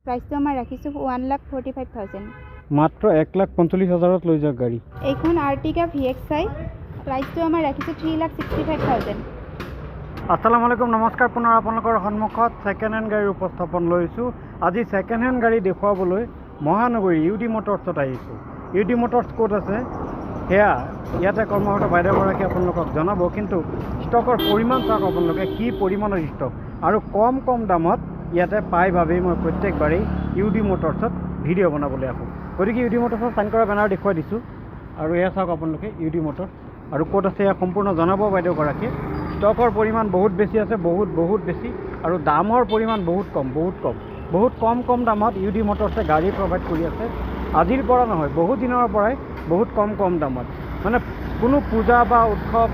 প্ৰাইচটো আমাৰ ৰাখিছোঁ 1,45,000 মাত্ৰ 1,45,000ত লৈ যাওক গাড়ী এইখন আৰ্টিকা VXI প্ৰাইচটো আমাৰ ৰাখিছোঁ 3,65,000 আসসালামু আলাইকুম নমস্কাৰ পুনৰ আপোনালোকৰ সন্মুখত ছেকেণ্ড হেণ্ড গাড়ীৰ উপস্থাপন লৈছোঁ আজি ছেকেণ্ড হেণ্ড গাড়ী দেখুৱাবলৈ মহানগৰী ইউডি মটৰ্ছত আহিছোঁ ইউডি মটৰ্ছ ক'ত আছে সেয়া ইয়াতে কৰ্মৰত বাইদেউগৰাকী আপোনালোকক জনাব কিন্তু ষ্টকৰ পৰিমাণ চাওক আপোনালোকে কি পৰিমাণৰ ষ্টক আৰু কম দামত ইয়াতে পাই বাবেই মই প্ৰত্যেকবাৰেই ইউডি মটৰ্ছত ভিডিঅ' বনাবলৈ আহোঁ গতিকে ইউডি মটৰ্ছৰ চাইন কৰা বেনাৰ দেখুৱাই দিছোঁ আৰু এয়া চাওক আপোনালোকে ইউডি মটৰ্ছ আৰু ক'ত আছে এয়া সম্পূৰ্ণ জনাব বাইদেউগৰাকীয়ে ষ্টকৰ পৰিমাণ বহুত বেছি আছে বহুত বেছি আৰু দামৰ পৰিমাণ বহুত কম দামত ইউডি মটৰ্ছে গাড়ী প্ৰভাইড কৰি আছে আজিৰ পৰা নহয় বহুত দিনৰ পৰাই বহুত কম দামত মানে কোনো পূজা বা উৎসৱ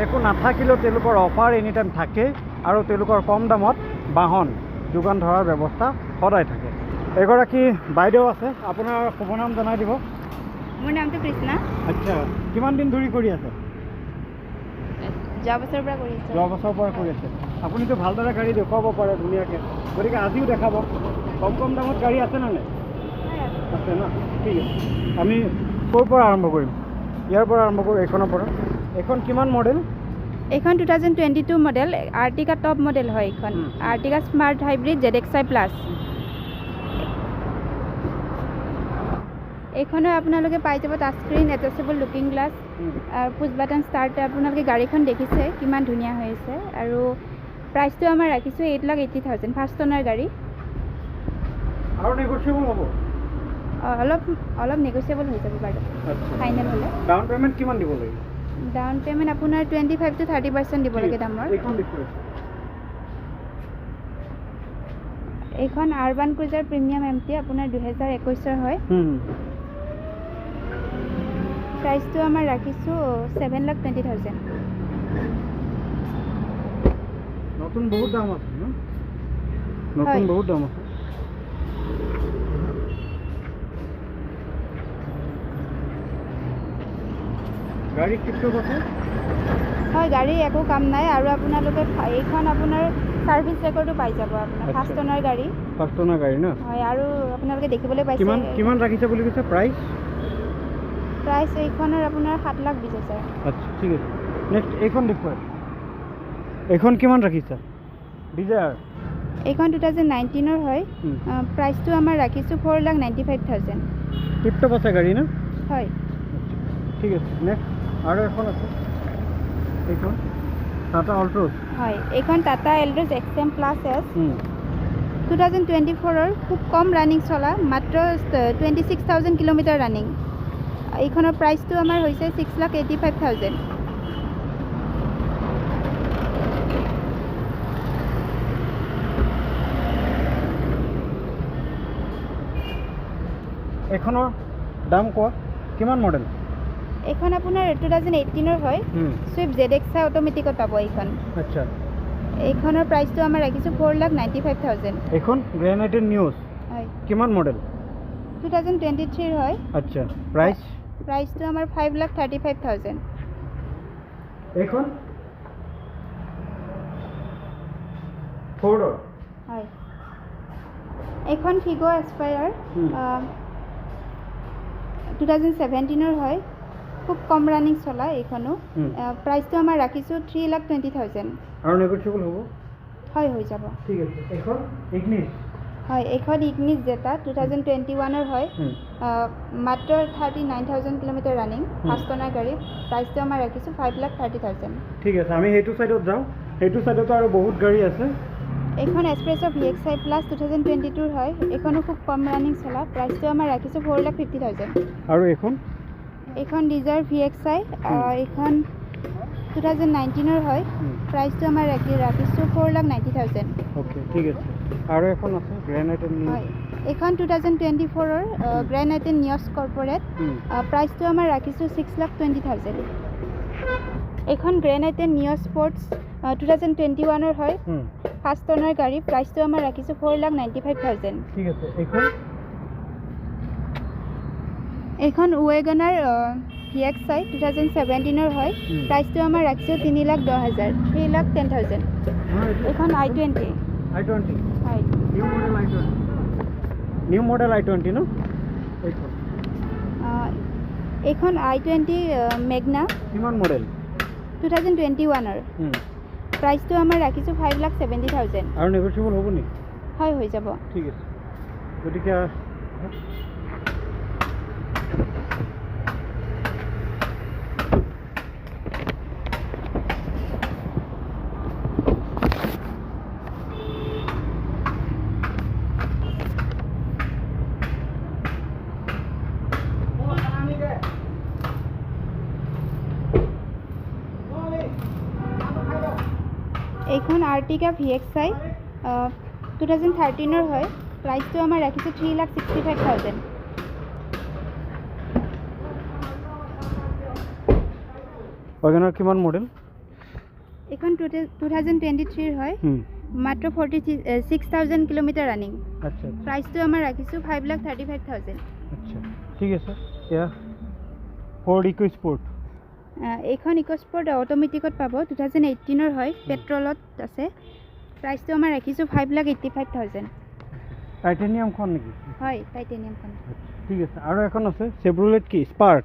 একো নাথাকিলেও তেওঁলোকৰ অফাৰ এনি টাইম থাকে আৰু তেওঁলোকৰ কম দামত বাহন যোগান ধৰাৰ ব্যৱস্থা সদায় থাকে এগৰাকী বাইদেউ আছে আপোনাৰ শুভ নাম জনাই দিব মোৰ নামটো কৃষ্ণা আচ্ছা কিমান দিন ধৰি কৰি আছে যোৱা বছৰৰ পৰা কৰি আছে আপুনিতো ভালদৰে গাড়ী দেখুৱাব পাৰে ধুনীয়াকৈ গতিকে আজিও দেখাব কম দামত গাড়ী আছে নে নাই আছে ন ঠিক আছে আমি ক'ৰ পৰা আৰম্ভ কৰিম ইয়াৰ পৰা আৰম্ভ কৰোঁ এইখনৰ পৰা এইখন কিমান মডেল এইখন 2022 মডেল আৰ্টিকা টপ মডেল হয় এইখন Ertiga smart hybrid ZXi plus এইখনো আপোনালোকে পাই যাব touch screen attachable looking glass আৰু পুছ বাটন ষ্টাৰ্ট আপোনালোকে গাড়ীখন দেখিছে কিমান ধুনীয়া হৈ আছে আৰু প্ৰাইচটো আমাৰ ৰাখিছোঁ 8,80,000 ফাৰ্ষ্ট অনাৰ গাড়ী আৰু নেগোচিয়েবল হ'ব অলপ নেগোচিয়েবল হৈ যাব বাৰু ফাইনেল হ'লে ডাউন পে'মেণ্ট কিমান দিব লাগিব ডাউন পে'মেণ্ট আপোনাৰ 25 to 30% দিব লাগে দামৰ এইখন আৰবান ক্ৰুজাৰ প্ৰিমিয়াম MT আপোনাৰ 2021 হয় প্ৰাইচটো আমাৰ ৰাখিছোঁ 7,20,000 নতুন বহুত দাম আছে ন নতুন বহুত দাম আছে গাড়ী কিটো আছে হয় গাড়ী একো কাম নাই আৰু আপোনালোকে এইখন আপোনাৰ সাৰ্ভিস ৰেকৰ্ডো পাই যাব আপোনাৰ ফাৰ্ষ্ট অনাৰ গাড়ী ন হয় আৰু আপোনালোকে দেখিবলৈ পাইছে কিমান ৰাখিছে বুলি কৈছে প্ৰাইচ এইখনৰ আপোনাৰ 7,20,000 আচ্ছা ঠিক আছে নেক্সট এইখন দেখুৱাই এইখন কিমান ৰাখিছা ডিজায়াৰ এইখন 2019 হয় প্ৰাইচটো আমাৰ ৰাখিছোঁ 4,95,000 টিপটপ আছে গাড়ী ন হয় ঠিক আছে নেক্সট আৰু এখন আছে এইখন টাটা অল্ট্ৰছ হয় এইখন Tata Altroz XM Plus S 2024 খুব কম ৰানিং চলা মাত্ৰ 26,000 কিলোমিটাৰ ৰানিং এইখনৰ প্ৰাইচটো আমাৰ হৈছে 6,85,000 এইখনৰ দাম কোৱা কিমান মডেল এইখন আপোনাৰ 2018 হয় সুইফট ZXi অটোমেটিকত পাব এইখন আচ্ছা এইখনৰ প্ৰাইচটো আমাৰ ৰাখিছোঁ 4,95,000 এইখন গ্ৰেনাইটেড নিউজ হয় কিমান মডেল 2023 হয় আচ্ছা প্ৰাইচটো আমাৰ 5,35,000 এইখন ফ'ৰ্ডৰ হয় এইখন ফিগো এস্পায়াৰ 2017 হয় খুব কম ৰানিং চলা এইখনো প্ৰাইচটো আমাৰ ৰাখিছোঁ 3,20,000 আৰু নেগোচিয়েবল হ'ব হয় হৈ যাব ঠিক আছে এইখন ইগনিছ হয় এইখন ইগনিছ জেটা 2021 হয় মাত্ৰ 39,000 কিলোমিটাৰ ৰানিং ফাৰ্ষ্ট অনাৰ গাড়ী প্ৰাইচটো আমাৰ ৰাখিছোঁ 5,30,000 ঠিক আছে আমি সেইটো চাইডত যাওঁ সেইটো চাইডতো আৰু বহুত গাড়ী আছে এইখন এক্সপ্ৰেছ VXi Plus 2022 হয় এইখনো খুব কম ৰানিং চলা প্ৰাইচটো আমাৰ ৰাখিছোঁ 4,50,000 আৰু এইখন ডিজাৰ VXi এইখন 2019 হয় প্ৰাইচটো আমাৰ ৰাখিছোঁ 4,90,000 অ'কে ঠিক আছে আৰু এখন আছে গ্ৰেনাইটেড নিউজ হয় এইখন 2024 গ্ৰেনাইটেড নিউজ কৰ্পৰেট প্ৰাইচটো আমাৰ ৰাখিছোঁ 6,20,000 এইখন গ্ৰেনাইটেড নিউজ স্পৰ্টছ 2021 হয় ফাৰ্ষ্ট অনাৰ গাড়ী প্ৰাইচটো আমাৰ ৰাখিছোঁ 4,95,000 ঠিক আছে এইখন ৱেগনাৰ VXi 2017 হয় প্ৰাইচটো আমাৰ ৰাখিছোঁ 3,10,000 3,10,000 এইখন I20 I20 হয় new model I20 new model i20 ন এইখন এইখন i20 মেগনা কিমান মডেল 2021-ৰ প্ৰাইচটো আমাৰ ৰাখিছোঁ 5,70,000 আৰু নেগোচিয়েবল হ'ব নেকি হয় হৈ যাব ঠিক আছে গতিকে এইখন আৰ্টিকা VXI 2013-ৰ হয় প্ৰাইচটো আমাৰ ৰাখিছোঁ 3,65,000 ৱাগনাৰ কিমান মডেল এইখন 2023-ৰ হয় মাত্ৰ 46,000 কিলোমিটাৰ ৰানিং আচ্ছা প্ৰাইচটো আমাৰ ৰাখিছোঁ 5,35,000 আচ্ছা ঠিক আছে এয়া ফৰ্ড ইকোস্পৰ্ট এইখন ইকোস্পৰ্ট অট'মেটিকত পাব 2018-ৰ হয় পেট্ৰলত আছে প্ৰাইচটো আমাৰ ৰাখিছোঁ 5,85,000 টাইটেনিয়ামখন নেকি হয় টাইটেনিয়ামখন ঠিক আছে আৰু এখন আছে চেভ্ৰলেট কি স্পাৰ্ক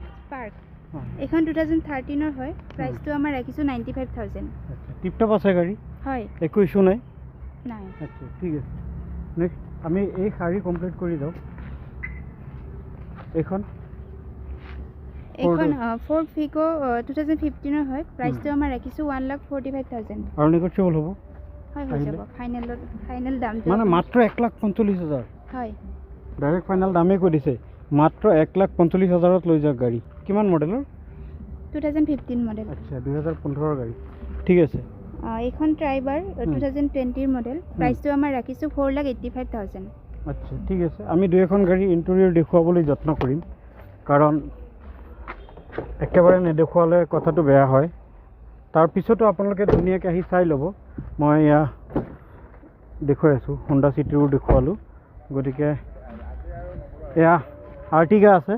এইখন 2013-ৰ হয় প্ৰাইচটো আমাৰ ৰাখিছোঁ 95,000 আচ্ছা টিপটপ আছে গাড়ী হয় একো ইছ্যু নাই নাই আচ্ছা ঠিক আছে নেক্সট আমি এই শাৰী কমপ্লিট কৰি যাওঁ এইখন ফৰ্ড ফিকো 2015-ৰ হয় প্ৰাইচটো আমাৰ ৰাখিছোঁ 1,45,000 আৰু নেগোচিয়েবল হ'ব হয় হৈ যাব ফাইনেল দামটো মানে মাত্ৰ 1,45,000 হয় ডাইৰেক্ট ফাইনেল দামেই কৈ দিছে মাত্ৰ 1,45,000ত লৈ যাওক গাড়ী কিমান মডেলৰ 2015 মডেল আচ্ছা 2015ৰ গাড়ী ঠিক আছে এইখন ট্ৰাইবাৰ 2020ৰ মডেল প্ৰাইচটো আমাৰ ৰাখিছোঁ 4,85,000 আচ্ছা ঠিক আছে আমি দুই এখন গাড়ী ইণ্টেৰিয়ৰ দেখুৱাবলৈ যত্ন কৰিম কাৰণ একেবাৰে নেদেখুৱালে কথাটো বেয়া হয় তাৰপিছতো আপোনালোকে ধুনীয়াকৈ আহি চাই ল'ব মই এয়া দেখুৱাই আছোঁ হোণ্ডা চিটিৰো দেখুৱালোঁ গতিকে এয়া আৰ্টিগা আছে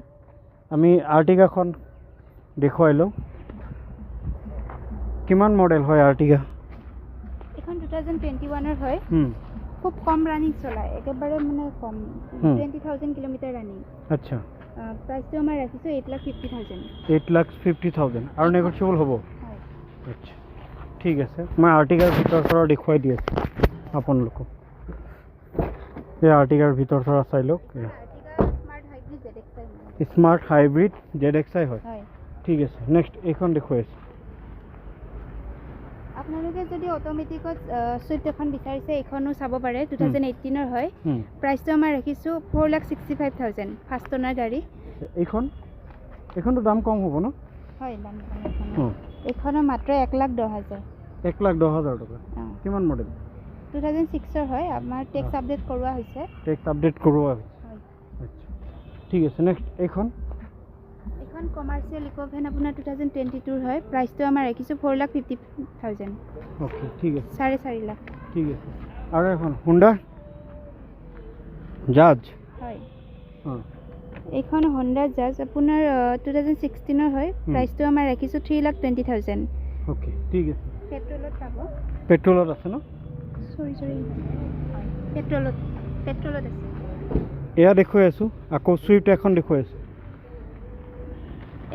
আমি আৰ্টিগাখন দেখুৱাই লওঁ কিমান মডেল হয় আৰ্টিগা এইখন 2021-ৰ হয় খুব কম ৰানিং চলায় একেবাৰে মানে কম 20,000 কিলোমিটাৰ ৰানিং আচ্ছা প্ৰাইচটো আমাৰ ৰাখিছোঁ 8,50,000 8,50,000 আৰু নেগোচিয়েবল হ'ব আচ্ছা ঠিক আছে মই আৰ্টিগাৰ ভিতৰ চৰা দেখুৱাই দি আছোঁ আপোনালোকক এই আৰ্টিগাৰ ভিতৰ চৰা চাই লওক স্মাৰ্ট হাইব্ৰিড ZXi হয় ঠিক আছে নেক্সট এইখন দেখুৱাই আছোঁ আপোনালোকে যদি অট'মেটিকত চুইফ্ট এখন বিচাৰিছে এইখনো চাব পাৰে 2018-ৰ হয় প্ৰাইচটো আমাৰ ৰাখিছোঁ 4,65,000 ফাৰ্ষ্ট অনাৰ গাড়ী এইখনতো দাম কম হ'ব ন হয় দাম কম এইখনৰ মাত্ৰ 1,10,000 1,10,000 টকা কিমান মডেল 2006-ৰ হয় আমাৰ টেক্স আপডেট কৰোৱা হৈছে আচ্ছা ঠিক আছে নেক্সট এইখন কমাৰ্চিয়েল ইকোভেন আপোনাৰ 2022-ৰ হয় প্ৰাইচটো আমাৰ ৰাখিছোঁ 4,50,000 অ'কে ঠিক আছে 4.5 লাখ ঠিক আছে আৰু এখন হোণ্ডা জাজ হয় এইখন হোণ্ডা জাজ আপোনাৰ 2016-ৰ হয় প্ৰাইচটো আমাৰ ৰাখিছোঁ 3,20,000 অ'কে ঠিক আছে পেট্ৰলত আছে ন পেট্ৰলত আছে এয়া দেখুৱাই আছোঁ আকৌ চুইফ্ট এখন দেখুৱাই আছোঁ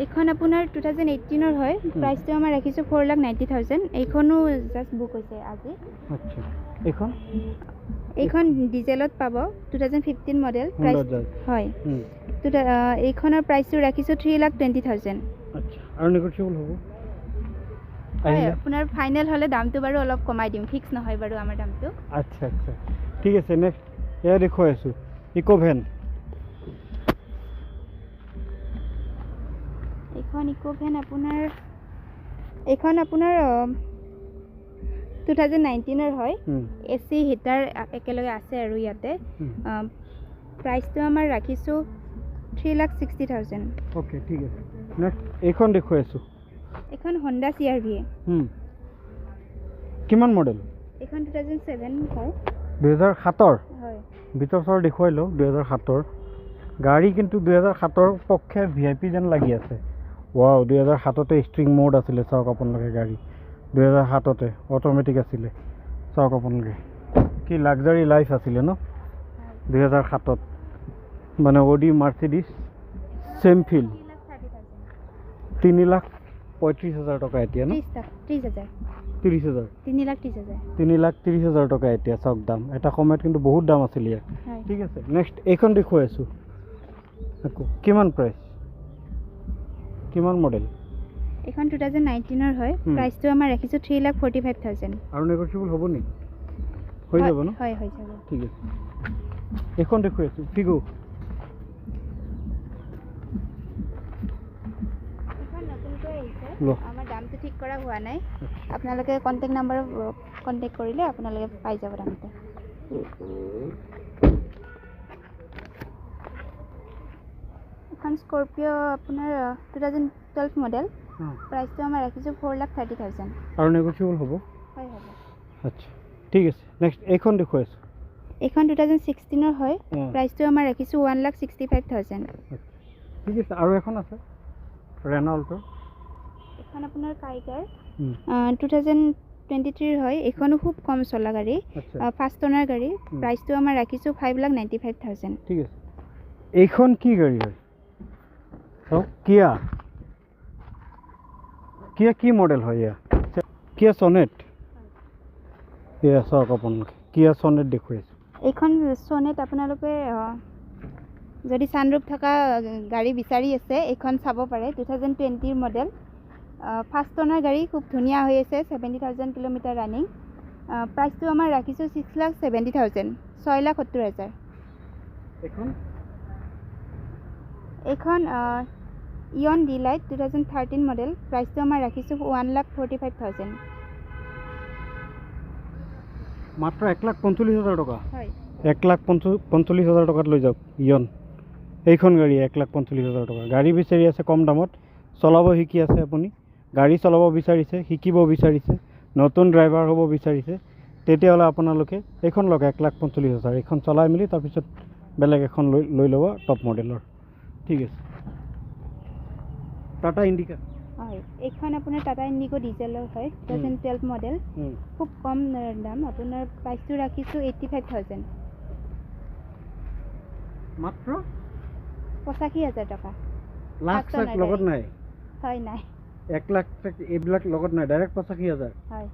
এইখন আপোনাৰ 2018-ৰ হয় প্ৰাইচটো আমাৰ ৰাখিছোঁ 4,90,000 এইখনো জাষ্ট বুক হৈছে আজি আচ্ছা এইখন ডিজেলত পাব 2015 মডেল প্ৰাইচ হয় এইখনৰ প্ৰাইচটো ৰাখিছোঁ 3,20,000 আচ্ছা আৰু নেগোচিয়েবল হ'ব হয় আপোনাৰ ফাইনেল হ'লে দামটো বাৰু অলপ কমাই দিম ফিক্স নহয় বাৰু আমাৰ দামটো আচ্ছা ঠিক আছে নেক্সট এয়া দেখুৱাই আছোঁ ইকোভেন এইখন আপোনাৰ 2019-ৰ হয় AC হিটাৰ একেলগে আছে আৰু ইয়াতে প্ৰাইচটো আমাৰ ৰাখিছোঁ 3,60,000 অ'কে ঠিক আছে নেক্সট এইখন দেখুৱাই আছোঁ এইখন হোণ্ডা CR-V কিমান মডেল এইখন 2007 হয় 2007-ৰ হয় ভিতৰ চৰ দেখুৱাই লওঁ 2007-ৰ গাড়ী কিন্তু 2007-ৰ পক্ষে VIP যেন লাগি আছে ৱাও 2007-তে ষ্ট্ৰিং মোড আছিলে চাওক আপোনালোকে গাড়ী 2007-তে অট'মেটিক আছিলে চাওক আপোনালোকে কি লাক্সাৰী লাইফ আছিলে ন 2007-ত মানে অডি মাৰ্চিডিছ চেম ফিল 3,35,000 টকা এতিয়া ন 30,000 30,000 3,30,000 3,30,000 টকা এতিয়া চাওক দাম এটা সময়ত কিন্তু বহুত দাম আছিল ইয়াৰ হয় ঠিক আছে নেক্সট এইখন দেখুৱাই আছোঁ আকৌ কিমান প্ৰাইচ কিমান মডেল এখন 2019 হয় প্ৰাইসটো আমাৰ ৰাখিছো 3,45,000 আৰু নেগোচিয়েবল হ'ব নি হৈ যাব ন হয় হৈ যাব ঠিক আছে এখন দেখুৱাই আছোঁ ফিগো এখন নতুনকৈ আহিছে আমাৰ দামটো ঠিক কৰা হোৱা নাই আপোনালোকে কন্টাক্ট নাম্বাৰত কন্টাক্ট কৰিলে আপোনালোকে পাই যাব দামটো এখন স্কৰপিও আপোনাৰ 2012 মডেল প্ৰাইসটো আমাৰ ৰাখিছো 4,30,000 আৰু নেগোচিয়েবল হ'ব হয় হ'ব আচ্ছা ঠিক আছে নেক্সট এইখন দেখুৱাই আছোঁ এখন 2016 হয় প্ৰাইসটো আমাৰ ৰাখিছো 1,65,000 ঠিক আছে আৰু এখন আছে ৰেনল্ট এখন আপোনাৰ কাইগাৰ 2023 হয় এখনো খুব কম চলা গাড়ী ফাৰ্ষ্ট ওনাৰ গাড়ী প্ৰাইসটো আমাৰ ৰাখিছো 5,95,000 ঠিক আছে এইখন কি গাড়ী হয় কিয়া কিয়া কি মডেল হয় ইয়া কিয়া সনেট ইয়া চাওক আপোনালোকে কিয়া সনেট দেখুৱাইছে এইখন সনেট আপোনালোকে যদি সানৰুফ থকা গাড়ী বিচাৰি আছে এইখন চাব পাৰে 2020 মডেল ফাৰ্ষ্ট ওনাৰ গাড়ী খুব ধুনীয়া হৈ আছে 70,000 কিলোমিটাৰ ৰানিং প্ৰাইসটো আমাৰ ৰাখিছো 6,70,000 6,70,000 এইখন ইয়ন ডিলাইট 2013 মডেল প্ৰাইসটো আমাৰ ৰাখিছো 1,45,000 মাত্ৰ 1,45,000 টকা হয় 1,45,000 টকাত লৈ যাওক ইয়ন এইখন গাড়ী 1,45,000 টকা গাড়ী বিচাৰি আছে কম দামত চলাব শিকি আছে আপুনি গাড়ী চলাব বিচাৰিছে শিকিব বিচাৰিছে নতুন ড্ৰাইভাৰ হ'ব বিচাৰিছে তেতিয়াহ'লে আপোনালোকে এইখন লওক 1,45,000 এইখন চলাই মেলি তাৰপিছত বেলেগ এখন লৈ ল'ব টপ মডেলৰ ঠিক আছে টাটা ইণ্ডিকা হয় এইখন আপোনাৰ টাটা ইণ্ডিগো ডিজেলৰ হয় 2012 মডেল খুব কম দাম আপোনাৰ প্ৰাইসটো ৰাখিছো 85,000 মাত্ৰ 85,000 টকা লাখ লগত নাই হয় নাই 1 লাখ এইবিলাক লগত নাই ডাইৰেক্ট 85,000 হয়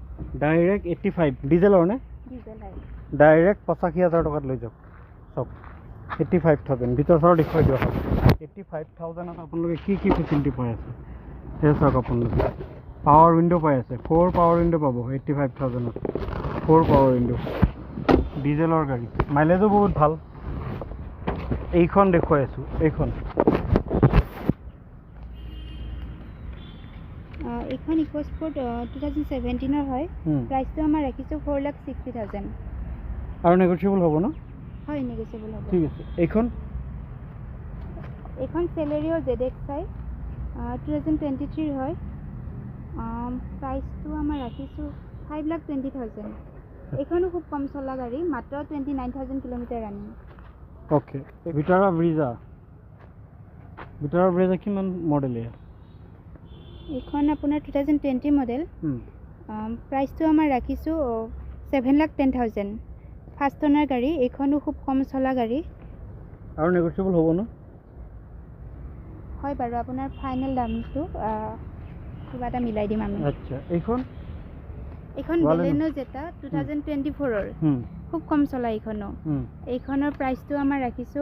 ডাইৰেক্ট 85 ডিজেলৰ নে ডিজেল হয় ডাইৰেক্ট 85,000 টকাত লৈ যাওক চব 85,000 ভিতৰ চৰ দেখুৱাই দিয়ক 85,000ত আপোনালোকে কি কি ফেচিলিটি পাই আছে সেই চাওক আপোনালোকে পাৱাৰ উইণ্ড' পাই আছে 4 পাৱাৰ উইণ্ড' পাব 85,000ত 4 পাৱাৰ উইণ্ড' ডিজেলৰ গাড়ী মাইলেজো বহুত ভাল এইখন দেখুৱাই আছোঁ এইখন এইখন ইকোস্পোৰ্ট 2017 হয় প্ৰাইসটো আমাৰ ৰাখিছো 4,60,000 আৰু নেগোচিয়েবল হ'ব ন হয় নেগোচিয়েবল হ'ব ঠিক আছে এইখন সেলেৰিও ZXi 2023 হয় প্ৰাইসটো আমাৰ ৰাখিছো 5,20,000 এইখনো খুব কম চলা গাড়ী মাত্ৰ 29,000 কিলোমিটাৰ ৰানিং ওকে ভিটাৰা ব্ৰিজা কিমান মডেল এয়া এইখন আপোনাৰ 2020 মডেল প্ৰাইসটো আমাৰ ৰাখিছো 7,10,000 ফাৰ্ষ্ট ওনাৰ গাড়ী এইখনো খুব কম চলা গাড়ী আৰু নেগোচিয়েবল হ'ব ন হয় বাৰু আপোনাৰ ফাইনেল দামটো কিবা এটা মিলাই দিম আমি আচ্ছা এইখন বেলেনো জেটা 2024 খুব কম চলা এইখনৰ প্ৰাইসটো আমাৰ ৰাখিছো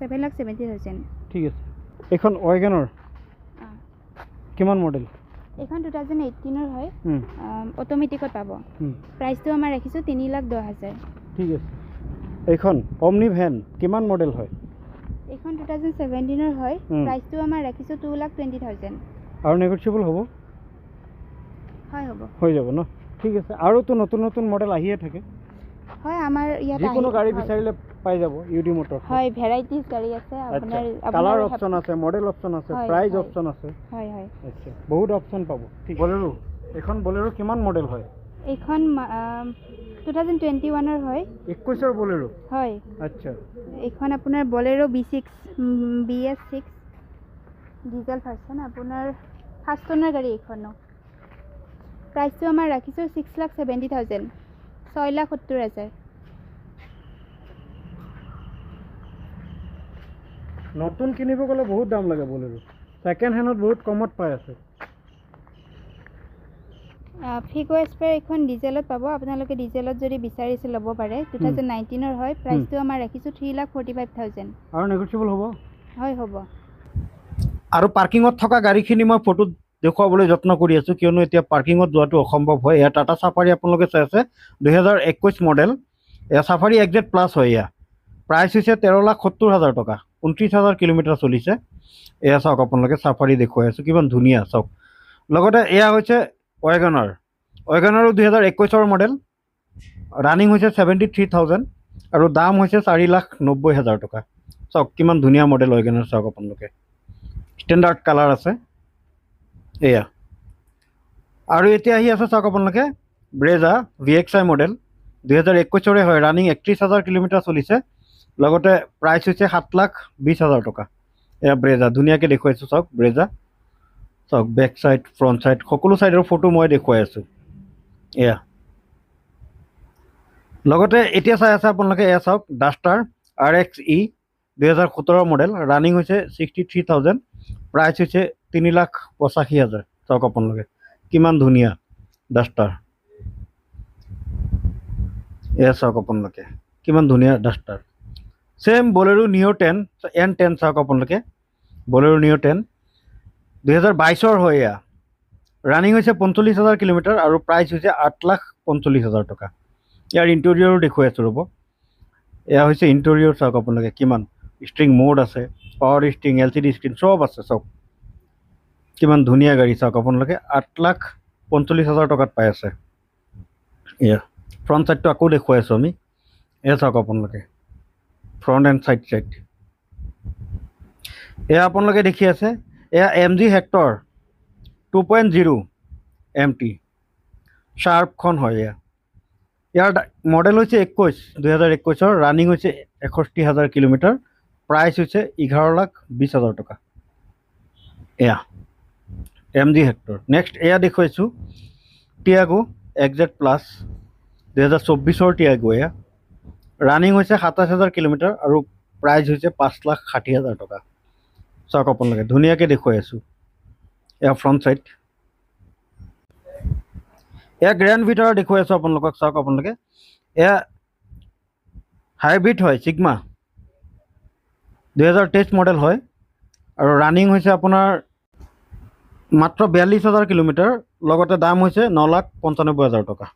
7,70,000 ঠিক আছে এইখন ওয়াগনৰ কিমান মডেল এইখন 2018 হয় অটোমেটিকত পাব প্ৰাইসটো আমাৰ ৰাখিছো 3,10,000 ঠিক আছে এইখন অমনি ভ্যান কিমান মডেল হয় এইখন 2017 হয় প্ৰাইসটো আমাৰ ৰাখিছো 2,20,000 আৰু নেগোচিয়েবল হ'ব হয় হ'ব হৈ যাব ন ঠিক আছে আৰু তো নতুন নতুন মডেল আহিয়ে থাকে হয় আমাৰ ইয়াত যিকোনো গাড়ী বিচাৰিলে পাই যাব ইউডি মোটৰ হয় ভ্যাৰাইটিজ গাড়ী আছে আপোনাৰ কালাৰ অপচন আছে মডেল অপচন আছে প্ৰাইস অপচন আছে হয় হয় আচ্ছা বহুত অপচন পাব ঠিক বলেৰো এখন বলেৰো কিমান মডেল হয় এইখন 2021 হয় 21 বলেৰো হয় আচ্ছা এইখন আপোনাৰ বলেৰো B6 BS6 ডিজেল ভাৰ্সন আপোনাৰ ফাৰ্ষ্ট ওনাৰ গাড়ী এইখনো প্ৰাইসটো আমাৰ ৰাখিছো 6,70,000 6,70,000 নতুন কিনিব গ'লে বহুত দাম লাগে বলেৰো ছেকেণ্ড হেণ্ডত বহুত কমত পাই আছে ফিগো এস্পায়াৰ এখন ডিজেলত পাব আপোনালোকে ডিজেলত যদি বিচাৰিছে ল'ব পাৰে 2019 হয় প্ৰাইচটো আমাৰ ৰাখিছোঁ 3,45,000 আৰু নেগোচিয়েবল হ'ব হয় হ'ব আৰু পাৰ্কিঙত থকা গাড়ীখিনি মই ফটোত দেখুৱাবলৈ যত্ন কৰি আছোঁ কিয়নো এতিয়া পাৰ্কিঙত যোৱাটো অসম্ভৱ হয় এয়া টাটা চাফাৰী আপোনালোকে চাই আছে 2021 মডেল এয়া চাফাৰী XZ প্লাছ হয় এয়া প্ৰাইচ হৈছে 13,70,000 টকা 29,000 কিলোমিটাৰ চলিছে এয়া চাওক আপোনালোকে চাফাৰী দেখুৱাই আছোঁ কিমান ধুনীয়া চাওক লগতে এয়া হৈছে ৱেগনাৰো 2021 মডেল ৰানিং হৈছে 73,000 আৰু দাম হৈছে 4,90,000 টকা চাওক কিমান ধুনীয়া মডেল ৱেগনাৰ চাওক আপোনালোকে ষ্টেণ্ডাৰ্ড কালাৰ আছে এয়া আৰু এতিয়া আহি আছে চাওক আপোনালোকে ব্ৰেজা VXI মডেল 2021 হয় ৰানিং 31,000 কিলোমিটাৰ চলিছে লগতে প্ৰাইচ হৈছে 7,20,000 টকা এয়া ব্ৰেজা ধুনীয়াকৈ দেখুৱাইছোঁ চাওক ব্ৰেজা চাওক বেক চাইড ফ্ৰণ্ট চাইড সকলো চাইডৰ ফটো মই দেখুৱাই আছোঁ এয়া লগতে এতিয়া চাই আছে আপোনালোকে এয়া চাওক ডাষ্টাৰ RXE 2017 মডেল ৰানিং হৈছে 63,000 প্ৰাইচ হৈছে 3,85,000 চাওক আপোনালোকে কিমান ধুনীয়া ডাষ্টাৰ এয়া চাওক আপোনালোকে কিমান ধুনীয়া duster same Bolero neo' 10 N10 চাওক আপোনালোকে বলেৰো নিঅ' 10 2022 হয় এয়া ৰানিং হৈছে 45,000 কিলোমিটাৰ আৰু প্ৰাইচ হৈছে 8,45,000 টকা ইয়াৰ ইণ্টেৰিয়ৰো দেখুৱাই আছোঁ ৰ'ব এয়া হৈছে ইণ্টেৰিয়ৰ চাওক আপোনালোকে কিমান ষ্ট্ৰিং মোড আছে পাৱাৰ ষ্টিং LCD স্ক্ৰীণ চব আছে চাওক কিমান ধুনীয়া গাড়ী চাওক আপোনালোকে 8,45,000 টকাত পাই আছে এয়া ফ্ৰণ্ট চাইডটো আকৌ দেখুৱাই আছোঁ আমি এয়া চাওক আপোনালোকে ফ্ৰণ্ট এণ্ড চাইড এয়া আপোনালোকে দেখি আছে এয়া MG হেক্টৰ 2.0 MT শ্বাৰ্পখন হয় এয়া ইয়াৰ মডেল হৈছে 2021 ৰানিং হৈছে 61,000 কিলোমিটাৰ প্ৰাইচ হৈছে 11,20,000 টকা এয়া MG হেক্টৰ নেক্সট এয়া দেখুৱাইছোঁ টিয়াগো XZ প্লাছ 2024 টিয়াগো এয়া ৰানিং হৈছে 27,000 কিলোমিটাৰ আৰু প্ৰাইচ হৈছে 5,60,000 টকা চাওক আপোনালোকে ধুনীয়াকৈ দেখুৱাই আছোঁ এয়া ফ্ৰণ্ট চাইড এয়া গ্ৰেণ্ড ভিটাৰ দেখুৱাই আছোঁ আপোনালোকক চাওক আপোনালোকে এয়া হাইব্ৰিড হয় চিগমা 2023 মডেল হয় আৰু ৰানিং হৈছে আপোনাৰ মাত্ৰ 42,000 কিলোমিটাৰ লগতে দাম হৈছে 9,95,000 টকা